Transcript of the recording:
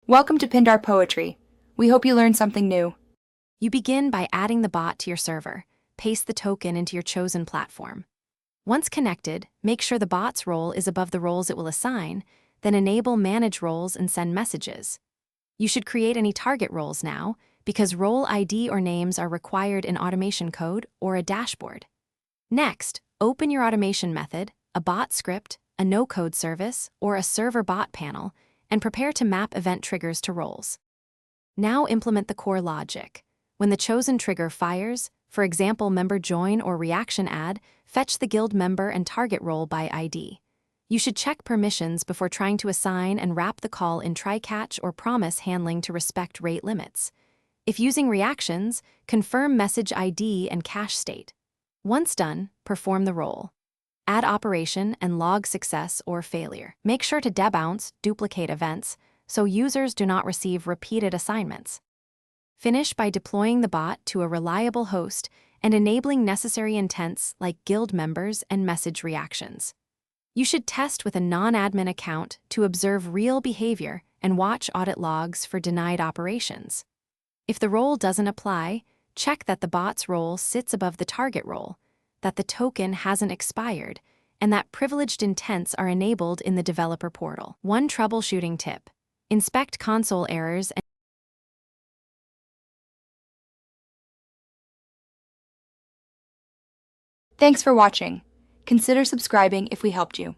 Welcome to Pindar Poetry. We hope you learned something new. You begin by adding the bot to your server. Paste the token into your chosen platform. Once connected, make sure the bot's role is above the roles it will assign, then enable Manage Roles and send messages. You should create any target roles now, because role ID or names are required in automation code or a dashboard. Next, open your automation method, a bot script, a no-code service, or a server bot panel, and prepare to map event triggers to roles. Now implement the core logic. When the chosen trigger fires, for example member join or reaction add, fetch the guild member and target role by ID. You should check permissions before trying to assign and wrap the call in try-catch or promise handling to respect rate limits. If using reactions, confirm message ID and cache state. Once done, perform the role. Add operation and log success or failure. Make sure to debounce, duplicate events, so users do not receive repeated assignments. Finish by deploying the bot to a reliable host and enabling necessary intents like guild members and message reactions. You should test with a non-admin account to observe real behavior and watch audit logs for denied operations. If the role doesn't apply, check that the bot's role sits above the target role, that the token hasn't expired, and that privileged intents are enabled in the developer portal. One troubleshooting tip: inspect console errors and Thanks for watching. Consider subscribing if we helped you.